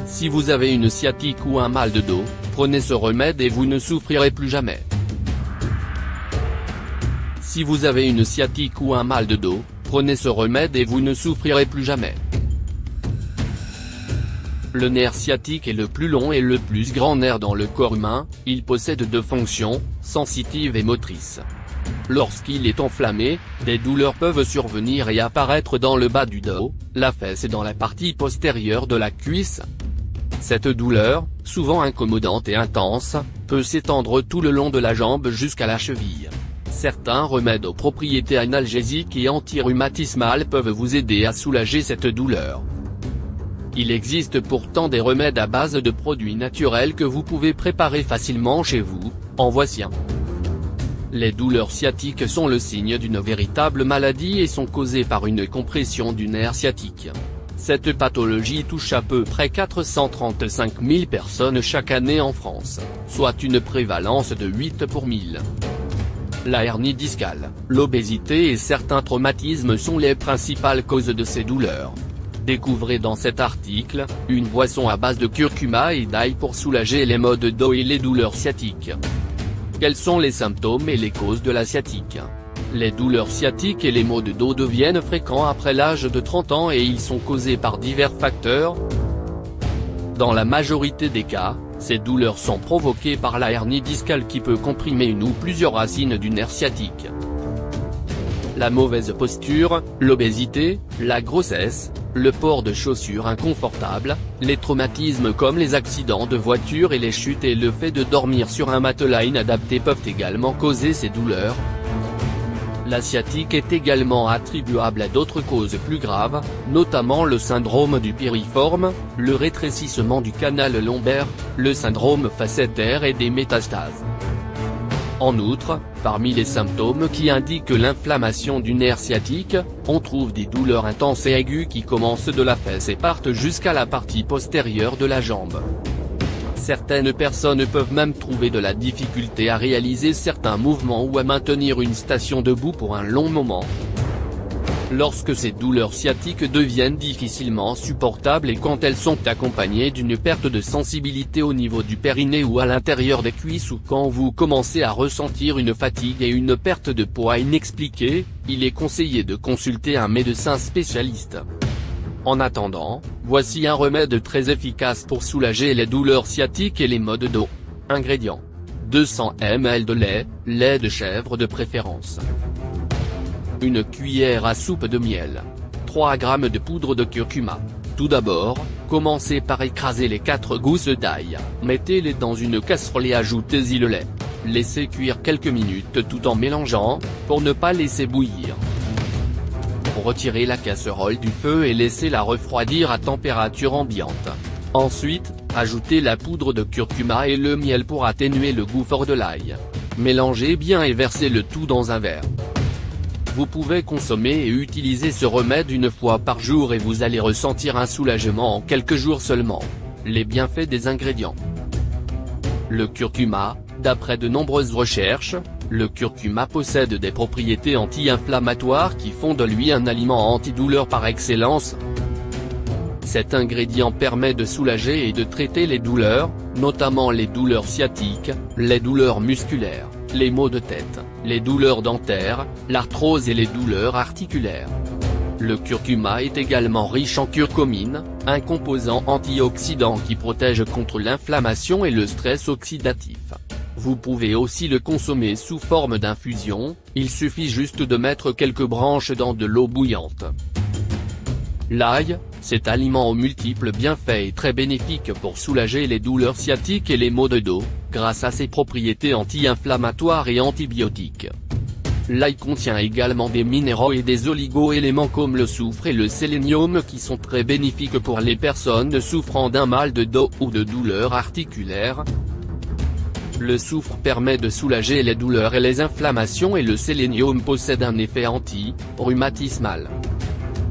Si vous avez une sciatique ou un mal de dos, prenez ce remède et vous ne souffrirez plus jamais. Si vous avez une sciatique ou un mal de dos, prenez ce remède et vous ne souffrirez plus jamais. Le nerf sciatique est le plus long et le plus grand nerf dans le corps humain, il possède deux fonctions, sensitive et motrice. Lorsqu'il est enflammé, des douleurs peuvent survenir et apparaître dans le bas du dos, la fesse et dans la partie postérieure de la cuisse. Cette douleur, souvent incommodante et intense, peut s'étendre tout le long de la jambe jusqu'à la cheville. Certains remèdes aux propriétés analgésiques et anti-rhumatismales peuvent vous aider à soulager cette douleur. Il existe pourtant des remèdes à base de produits naturels que vous pouvez préparer facilement chez vous, en voici un. Les douleurs sciatiques sont le signe d'une véritable maladie et sont causées par une compression du nerf sciatique. Cette pathologie touche à peu près 435 000 personnes chaque année en France, soit une prévalence de 8 pour 1000. La hernie discale, l'obésité et certains traumatismes sont les principales causes de ces douleurs. Découvrez dans cet article, une boisson à base de curcuma et d'ail pour soulager les maux de dos et les douleurs sciatiques. Quels sont les symptômes et les causes de la sciatique? Les douleurs sciatiques et les maux de dos deviennent fréquents après l'âge de 30 ans et ils sont causés par divers facteurs. Dans la majorité des cas, ces douleurs sont provoquées par la hernie discale qui peut comprimer une ou plusieurs racines du nerf sciatique. La mauvaise posture, l'obésité, la grossesse, le port de chaussures inconfortables, les traumatismes comme les accidents de voiture et les chutes et le fait de dormir sur un matelas inadapté peuvent également causer ces douleurs. La sciatique est également attribuable à d'autres causes plus graves, notamment le syndrome du piriforme, le rétrécissement du canal lombaire, le syndrome facétaire et des métastases. En outre, parmi les symptômes qui indiquent l'inflammation du nerf sciatique, on trouve des douleurs intenses et aiguës qui commencent de la fesse et partent jusqu'à la partie postérieure de la jambe. Certaines personnes peuvent même trouver de la difficulté à réaliser certains mouvements ou à maintenir une station debout pour un long moment. Lorsque ces douleurs sciatiques deviennent difficilement supportables et quand elles sont accompagnées d'une perte de sensibilité au niveau du périnée ou à l'intérieur des cuisses ou quand vous commencez à ressentir une fatigue et une perte de poids inexpliquée, il est conseillé de consulter un médecin spécialiste. En attendant, voici un remède très efficace pour soulager les douleurs sciatiques et les maux de dos. Ingrédients. 200 ml de lait de chèvre de préférence. Une cuillère à soupe de miel. 3 g de poudre de curcuma. Tout d'abord, commencez par écraser les 4 gousses d'ail, mettez-les dans une casserole et ajoutez-y le lait. Laissez cuire quelques minutes tout en mélangeant, pour ne pas laisser bouillir. Retirez la casserole du feu et laissez-la refroidir à température ambiante. Ensuite, ajoutez la poudre de curcuma et le miel pour atténuer le goût fort de l'ail. Mélangez bien et versez le tout dans un verre. Vous pouvez consommer et utiliser ce remède une fois par jour et vous allez ressentir un soulagement en quelques jours seulement. Les bienfaits des ingrédients. Le curcuma, d'après de nombreuses recherches, le curcuma possède des propriétés anti-inflammatoires qui font de lui un aliment antidouleur par excellence. Cet ingrédient permet de soulager et de traiter les douleurs, notamment les douleurs sciatiques, les douleurs musculaires, les maux de tête, les douleurs dentaires, l'arthrose et les douleurs articulaires. Le curcuma est également riche en curcumine, un composant antioxydant qui protège contre l'inflammation et le stress oxydatif. Vous pouvez aussi le consommer sous forme d'infusion, il suffit juste de mettre quelques branches dans de l'eau bouillante. L'ail, cet aliment aux multiples bienfaits est très bénéfique pour soulager les douleurs sciatiques et les maux de dos, grâce à ses propriétés anti-inflammatoires et antibiotiques. L'ail contient également des minéraux et des oligo-éléments comme le soufre et le sélénium qui sont très bénéfiques pour les personnes souffrant d'un mal de dos ou de douleurs articulaires. Le soufre permet de soulager les douleurs et les inflammations et le sélénium possède un effet anti-rhumatismal.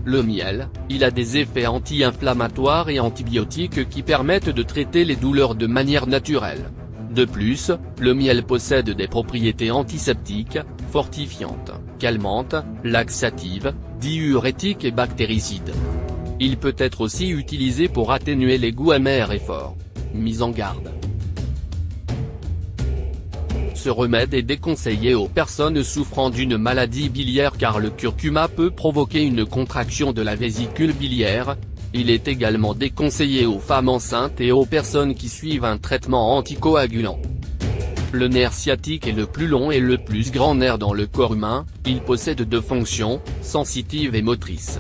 Le miel, il a des effets anti-inflammatoires et antibiotiques qui permettent de traiter les douleurs de manière naturelle. De plus, le miel possède des propriétés antiseptiques, fortifiantes, calmantes, laxatives, diurétiques et bactéricides. Il peut être aussi utilisé pour atténuer les goûts amers et forts. Mise en garde. Ce remède est déconseillé aux personnes souffrant d'une maladie biliaire car le curcuma peut provoquer une contraction de la vésicule biliaire. Il est également déconseillé aux femmes enceintes et aux personnes qui suivent un traitement anticoagulant. Le nerf sciatique est le plus long et le plus grand nerf dans le corps humain. Il possède deux fonctions, sensitive et motrice.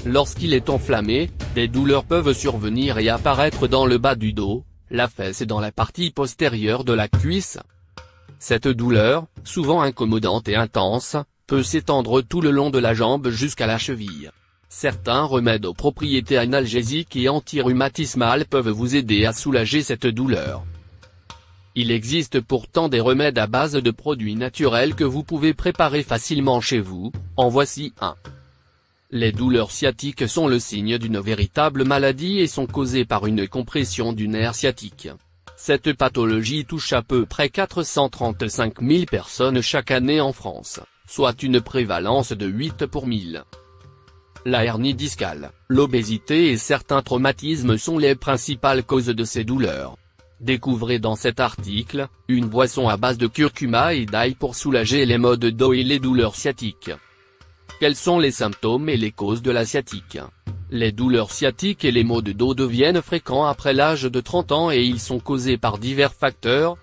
Lorsqu'il est enflammé, des douleurs peuvent survenir et apparaître dans le bas du dos, la fesse et dans la partie postérieure de la cuisse. Cette douleur, souvent incommodante et intense, peut s'étendre tout le long de la jambe jusqu'à la cheville. Certains remèdes aux propriétés analgésiques et anti-rhumatismales peuvent vous aider à soulager cette douleur. Il existe pourtant des remèdes à base de produits naturels que vous pouvez préparer facilement chez vous, en voici un. Les douleurs sciatiques sont le signe d'une véritable maladie et sont causées par une compression du nerf sciatique. Cette pathologie touche à peu près 435 000 personnes chaque année en France, soit une prévalence de 8 pour 1000. La hernie discale, l'obésité et certains traumatismes sont les principales causes de ces douleurs. Découvrez dans cet article, une boisson à base de curcuma et d'ail pour soulager les maux de dos et les douleurs sciatiques. Quels sont les symptômes et les causes de la sciatique? Les douleurs sciatiques et les maux de dos deviennent fréquents après l'âge de 30 ans et ils sont causés par divers facteurs.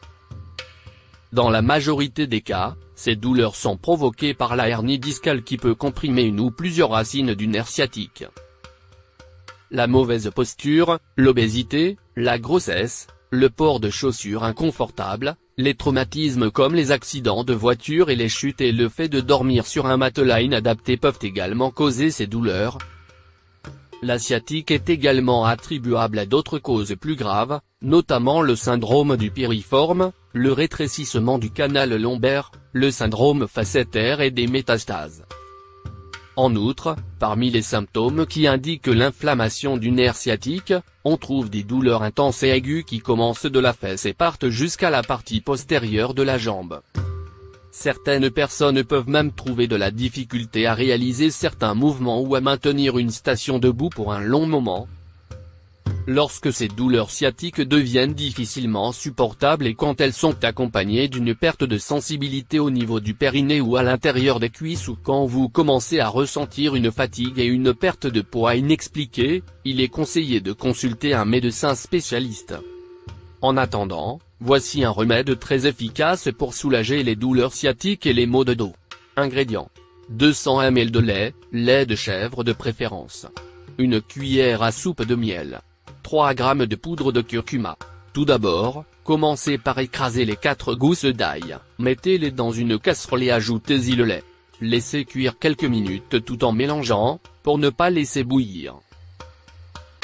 Dans la majorité des cas, ces douleurs sont provoquées par la hernie discale qui peut comprimer une ou plusieurs racines du nerf sciatique. La mauvaise posture, l'obésité, la grossesse, le port de chaussures inconfortables, les traumatismes comme les accidents de voiture et les chutes et le fait de dormir sur un matelas inadapté peuvent également causer ces douleurs. La sciatique est également attribuable à d'autres causes plus graves, notamment le syndrome du piriforme, le rétrécissement du canal lombaire, le syndrome facétaire et des métastases. En outre, parmi les symptômes qui indiquent l'inflammation du nerf sciatique, on trouve des douleurs intenses et aiguës qui commencent de la fesse et partent jusqu'à la partie postérieure de la jambe. Certaines personnes peuvent même trouver de la difficulté à réaliser certains mouvements ou à maintenir une station debout pour un long moment. Lorsque ces douleurs sciatiques deviennent difficilement supportables et quand elles sont accompagnées d'une perte de sensibilité au niveau du périnée ou à l'intérieur des cuisses ou quand vous commencez à ressentir une fatigue et une perte de poids inexpliquée, il est conseillé de consulter un médecin spécialiste. En attendant, voici un remède très efficace pour soulager les douleurs sciatiques et les maux de dos. Ingrédients. 200 ml de lait de chèvre de préférence. Une cuillère à soupe de miel. 3 g de poudre de curcuma. Tout d'abord, commencez par écraser les 4 gousses d'ail, mettez-les dans une casserole et ajoutez-y le lait. Laissez cuire quelques minutes tout en mélangeant, pour ne pas laisser bouillir.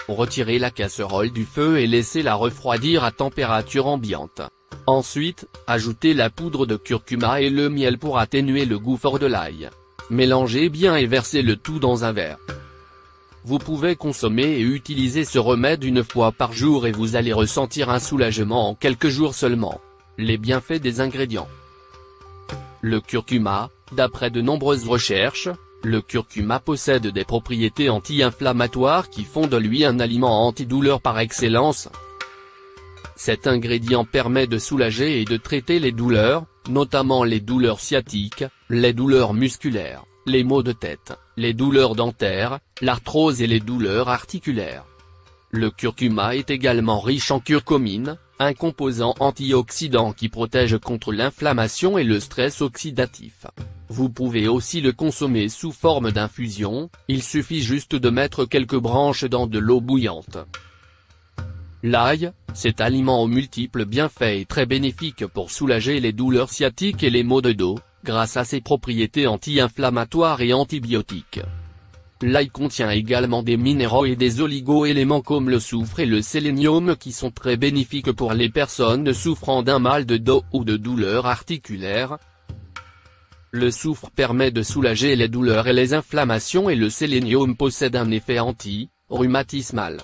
Retirez la casserole du feu et laissez-la refroidir à température ambiante. Ensuite, ajoutez la poudre de curcuma et le miel pour atténuer le goût fort de l'ail. Mélangez bien et versez le tout dans un verre. Vous pouvez consommer et utiliser ce remède une fois par jour et vous allez ressentir un soulagement en quelques jours seulement. Les bienfaits des ingrédients. Le curcuma, d'après de nombreuses recherches, le curcuma possède des propriétés anti-inflammatoires qui font de lui un aliment antidouleur par excellence. Cet ingrédient permet de soulager et de traiter les douleurs, notamment les douleurs sciatiques, les douleurs musculaires, les maux de tête, les douleurs dentaires, l'arthrose et les douleurs articulaires. Le curcuma est également riche en curcumine, un composant antioxydant qui protège contre l'inflammation et le stress oxydatif. Vous pouvez aussi le consommer sous forme d'infusion, il suffit juste de mettre quelques branches dans de l'eau bouillante. L'ail, cet aliment aux multiples bienfaits est très bénéfique pour soulager les douleurs sciatiques et les maux de dos, grâce à ses propriétés anti-inflammatoires et antibiotiques. L'ail contient également des minéraux et des oligo-éléments comme le soufre et le sélénium qui sont très bénéfiques pour les personnes souffrant d'un mal de dos ou de douleurs articulaires. Le soufre permet de soulager les douleurs et les inflammations et le sélénium possède un effet anti-rhumatismal.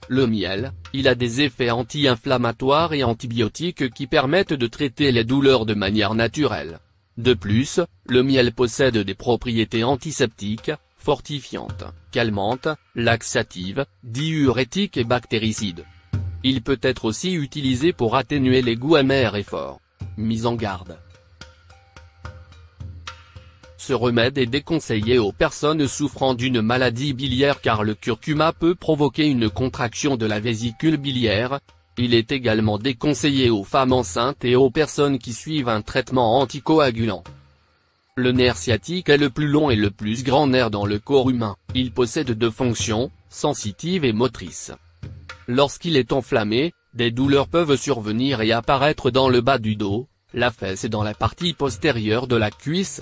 Le miel, il a des effets anti-inflammatoires et antibiotiques qui permettent de traiter les douleurs de manière naturelle. De plus, le miel possède des propriétés antiseptiques, fortifiante, calmante, laxative, diurétique et bactéricide. Il peut être aussi utilisé pour atténuer les goûts amers et forts. Mise en garde. Ce remède est déconseillé aux personnes souffrant d'une maladie biliaire car le curcuma peut provoquer une contraction de la vésicule biliaire. Il est également déconseillé aux femmes enceintes et aux personnes qui suivent un traitement anticoagulant. Le nerf sciatique est le plus long et le plus grand nerf dans le corps humain. Il possède deux fonctions, sensitive et motrice. Lorsqu'il est enflammé, des douleurs peuvent survenir et apparaître dans le bas du dos, la fesse et dans la partie postérieure de la cuisse.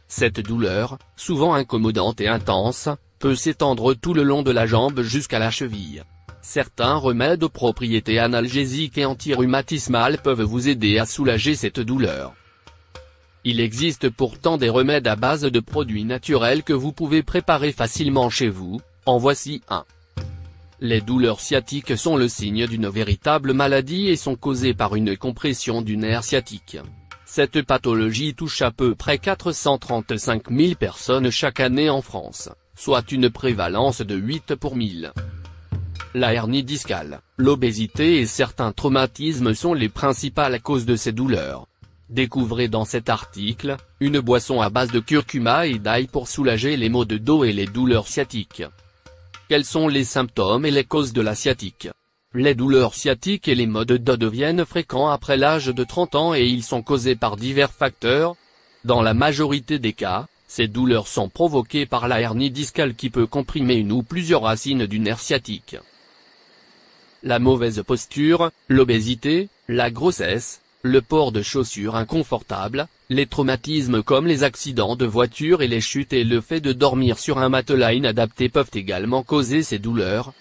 Cette douleur, souvent incommodante et intense, peut s'étendre tout le long de la jambe jusqu'à la cheville. Certains remèdes aux propriétés analgésiques et antirhumatismales peuvent vous aider à soulager cette douleur. Il existe pourtant des remèdes à base de produits naturels que vous pouvez préparer facilement chez vous, en voici un. Les douleurs sciatiques sont le signe d'une véritable maladie et sont causées par une compression du nerf sciatique. Cette pathologie touche à peu près 435 000 personnes chaque année en France, soit une prévalence de 8 pour 1000. La hernie discale, l'obésité et certains traumatismes sont les principales causes de ces douleurs. Découvrez dans cet article, une boisson à base de curcuma et d'ail pour soulager les maux de dos et les douleurs sciatiques. Quels sont les symptômes et les causes de la sciatique? Les douleurs sciatiques et les maux de dos deviennent fréquents après l'âge de 30 ans et ils sont causés par divers facteurs. Dans la majorité des cas, ces douleurs sont provoquées par la hernie discale qui peut comprimer une ou plusieurs racines du nerf sciatique. La mauvaise posture, l'obésité, la grossesse, le port de chaussures inconfortables, les traumatismes comme les accidents de voiture et les chutes et le fait de dormir sur un matelas inadapté peuvent également causer ces douleurs.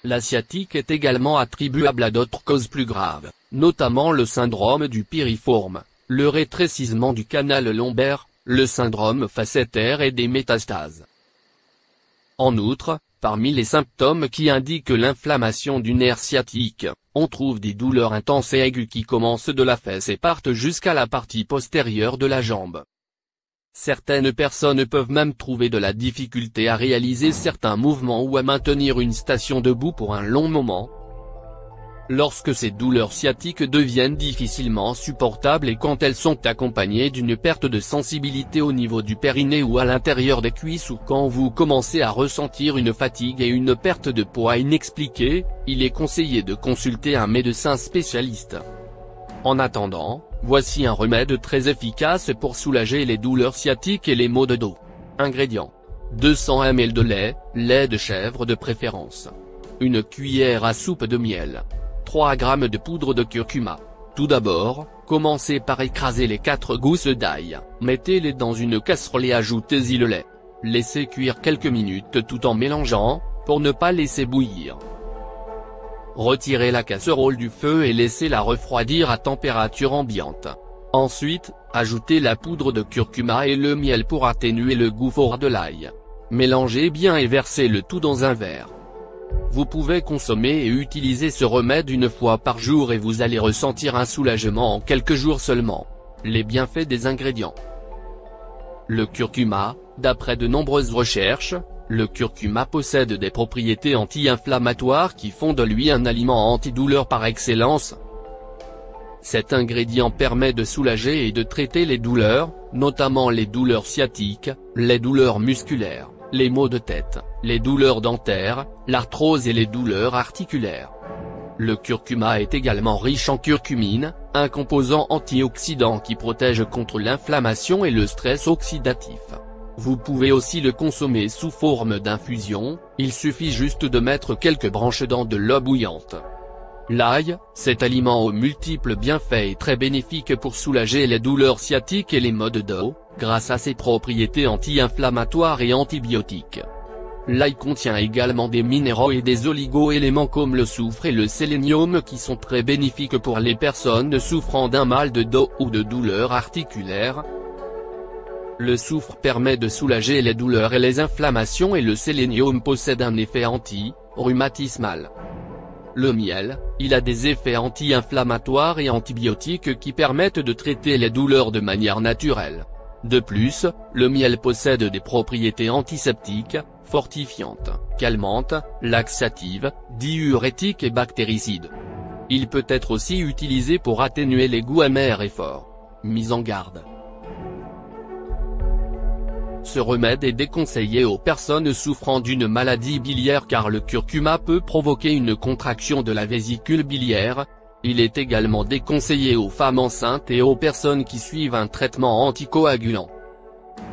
La sciatique est également attribuable à d'autres causes plus graves, notamment le syndrome du piriforme, le rétrécissement du canal lombaire, le syndrome facétaire et des métastases. En outre, parmi les symptômes qui indiquent l'inflammation du nerf sciatique, on trouve des douleurs intenses et aiguës qui commencent de la fesse et partent jusqu'à la partie postérieure de la jambe. Certaines personnes peuvent même trouver de la difficulté à réaliser certains mouvements ou à maintenir une station debout pour un long moment. Lorsque ces douleurs sciatiques deviennent difficilement supportables et quand elles sont accompagnées d'une perte de sensibilité au niveau du périnée ou à l'intérieur des cuisses ou quand vous commencez à ressentir une fatigue et une perte de poids inexpliquée, il est conseillé de consulter un médecin spécialiste. En attendant, voici un remède très efficace pour soulager les douleurs sciatiques et les maux de dos. Ingrédients. 200 ml de lait de chèvre de préférence. Une cuillère à soupe de miel. 3 g de poudre de curcuma. Tout d'abord, commencez par écraser les 4 gousses d'ail, mettez-les dans une casserole et ajoutez-y le lait. Laissez cuire quelques minutes tout en mélangeant, pour ne pas laisser bouillir. Retirez la casserole du feu et laissez-la refroidir à température ambiante. Ensuite, ajoutez la poudre de curcuma et le miel pour atténuer le goût fort de l'ail. Mélangez bien et versez le tout dans un verre. Vous pouvez consommer et utiliser ce remède une fois par jour et vous allez ressentir un soulagement en quelques jours seulement. Les bienfaits des ingrédients. Le curcuma, d'après de nombreuses recherches, le curcuma possède des propriétés anti-inflammatoires qui font de lui un aliment antidouleur par excellence. Cet ingrédient permet de soulager et de traiter les douleurs, notamment les douleurs sciatiques, les douleurs musculaires, les maux de tête, les douleurs dentaires, l'arthrose et les douleurs articulaires. Le curcuma est également riche en curcumine, un composant antioxydant qui protège contre l'inflammation et le stress oxydatif. Vous pouvez aussi le consommer sous forme d'infusion, il suffit juste de mettre quelques branches dans de l'eau bouillante. L'ail, cet aliment aux multiples bienfaits est très bénéfique pour soulager les douleurs sciatiques et les maux de dos, grâce à ses propriétés anti-inflammatoires et antibiotiques. L'ail contient également des minéraux et des oligo-éléments comme le soufre et le sélénium qui sont très bénéfiques pour les personnes souffrant d'un mal de dos ou de douleurs articulaires. Le soufre permet de soulager les douleurs et les inflammations et le sélénium possède un effet anti-rhumatismal. Le miel, il a des effets anti-inflammatoires et antibiotiques qui permettent de traiter les douleurs de manière naturelle. De plus, le miel possède des propriétés antiseptiques, fortifiantes, calmantes, laxatives, diurétiques et bactéricides. Il peut être aussi utilisé pour atténuer les goûts amers et forts. Mise en garde. Ce remède est déconseillé aux personnes souffrant d'une maladie biliaire car le curcuma peut provoquer une contraction de la vésicule biliaire. Il est également déconseillé aux femmes enceintes et aux personnes qui suivent un traitement anticoagulant.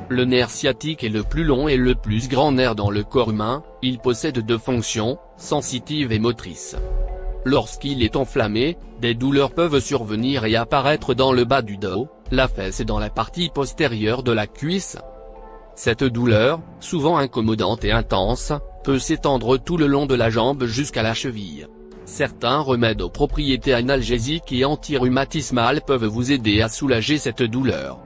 Le nerf sciatique est le plus long et le plus grand nerf dans le corps humain, il possède deux fonctions, sensitive et motrice. Lorsqu'il est enflammé, des douleurs peuvent survenir et apparaître dans le bas du dos, la fesse et dans la partie postérieure de la cuisse. Cette douleur, souvent incommodante et intense, peut s'étendre tout le long de la jambe jusqu'à la cheville. Certains remèdes aux propriétés analgésiques et anti-rhumatismales peuvent vous aider à soulager cette douleur.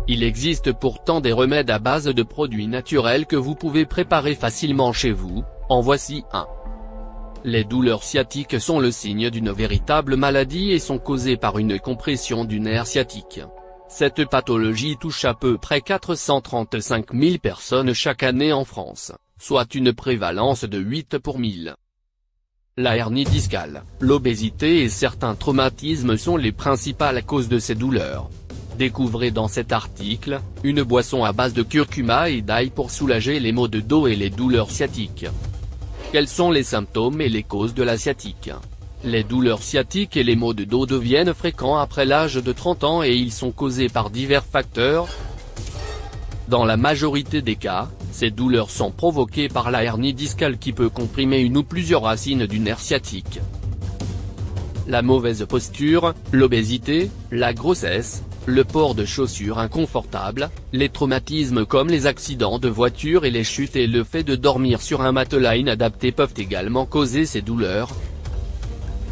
Il existe pourtant des remèdes à base de produits naturels que vous pouvez préparer facilement chez vous, en voici un. Les douleurs sciatiques sont le signe d'une véritable maladie et sont causées par une compression du nerf sciatique. Cette pathologie touche à peu près 435 000 personnes chaque année en France, soit une prévalence de 8 pour 1000. La hernie discale, l'obésité et certains traumatismes sont les principales causes de ces douleurs. Découvrez dans cet article, une boisson à base de curcuma et d'ail pour soulager les maux de dos et les douleurs sciatiques. Quels sont les symptômes et les causes de la sciatique? Les douleurs sciatiques et les maux de dos deviennent fréquents après l'âge de 30 ans et ils sont causés par divers facteurs. Dans la majorité des cas, ces douleurs sont provoquées par la hernie discale qui peut comprimer une ou plusieurs racines du nerf sciatique. La mauvaise posture, l'obésité, la grossesse, le port de chaussures inconfortables, les traumatismes comme les accidents de voiture et les chutes et le fait de dormir sur un matelas inadapté peuvent également causer ces douleurs.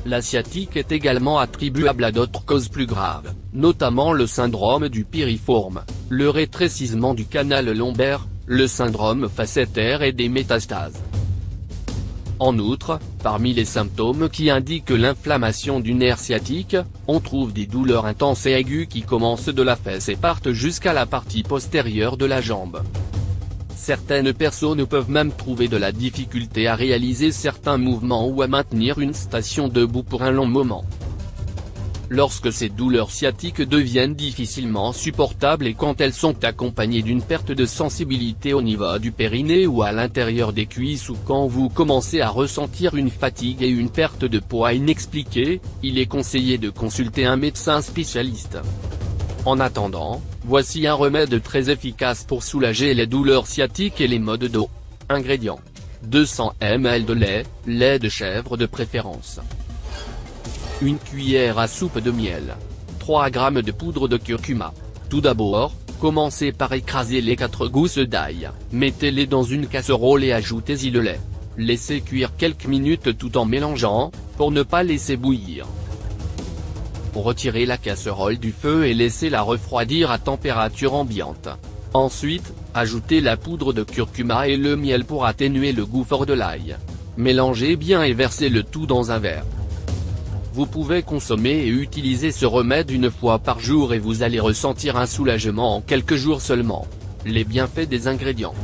La sciatique est également attribuable à d'autres causes plus graves, notamment le syndrome du piriforme, le rétrécissement du canal lombaire, le syndrome facétaire et des métastases. En outre, parmi les symptômes qui indiquent l'inflammation du nerf sciatique, on trouve des douleurs intenses et aiguës qui commencent de la fesse et partent jusqu'à la partie postérieure de la jambe. Certaines personnes peuvent même trouver de la difficulté à réaliser certains mouvements ou à maintenir une station debout pour un long moment. Lorsque ces douleurs sciatiques deviennent difficilement supportables et quand elles sont accompagnées d'une perte de sensibilité au niveau du périnée ou à l'intérieur des cuisses ou quand vous commencez à ressentir une fatigue et une perte de poids inexpliquée, il est conseillé de consulter un médecin spécialiste. En attendant, voici un remède très efficace pour soulager les douleurs sciatiques et les maux de dos. Ingrédients. 200 ml de lait de chèvre de préférence. Une cuillère à soupe de miel. 3 g de poudre de curcuma. Tout d'abord, commencez par écraser les 4 gousses d'ail, mettez-les dans une casserole et ajoutez-y le lait. Laissez cuire quelques minutes tout en mélangeant, pour ne pas laisser bouillir. Retirez la casserole du feu et laissez-la refroidir à température ambiante. Ensuite, ajoutez la poudre de curcuma et le miel pour atténuer le goût fort de l'ail. Mélangez bien et versez le tout dans un verre. Vous pouvez consommer et utiliser ce remède une fois par jour et vous allez ressentir un soulagement en quelques jours seulement. Les bienfaits des ingrédients.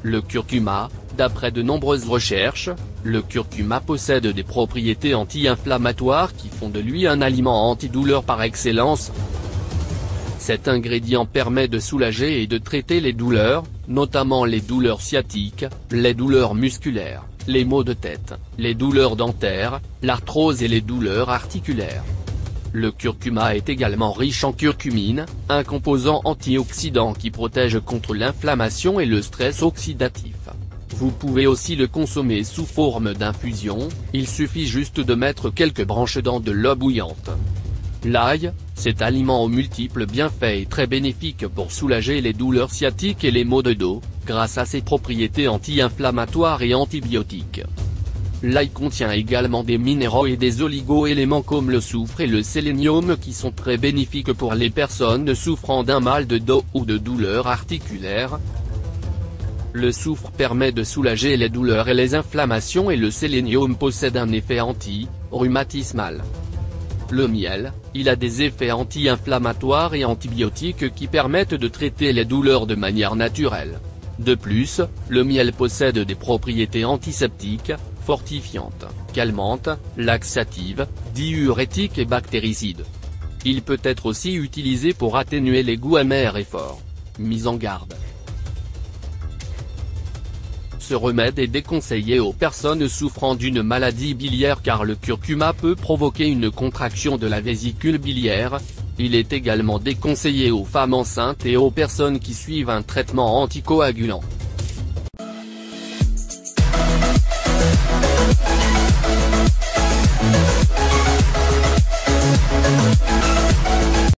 Le curcuma, d'après de nombreuses recherches, le curcuma possède des propriétés anti-inflammatoires qui font de lui un aliment antidouleur par excellence. Cet ingrédient permet de soulager et de traiter les douleurs, notamment les douleurs sciatiques, les douleurs musculaires, les maux de tête, les douleurs dentaires, l'arthrose et les douleurs articulaires. Le curcuma est également riche en curcumine, un composant antioxydant qui protège contre l'inflammation et le stress oxydatif. Vous pouvez aussi le consommer sous forme d'infusion, il suffit juste de mettre quelques branches dans de l'eau bouillante. L'ail, cet aliment aux multiples bienfaits est très bénéfique pour soulager les douleurs sciatiques et les maux de dos, grâce à ses propriétés anti-inflammatoires et antibiotiques. L'ail contient également des minéraux et des oligo-éléments comme le soufre et le sélénium qui sont très bénéfiques pour les personnes souffrant d'un mal de dos ou de douleurs articulaires. Le soufre permet de soulager les douleurs et les inflammations et le sélénium possède un effet anti-rhumatismal. Le miel, il a des effets anti-inflammatoires et antibiotiques qui permettent de traiter les douleurs de manière naturelle. De plus, le miel possède des propriétés antiseptiques, fortifiantes, calmantes, laxatives, diurétiques et bactéricides. Il peut être aussi utilisé pour atténuer les goûts amers et forts. Mise en garde. Ce remède est déconseillé aux personnes souffrant d'une maladie biliaire car le curcuma peut provoquer une contraction de la vésicule biliaire. Il est également déconseillé aux femmes enceintes et aux personnes qui suivent un traitement anticoagulant.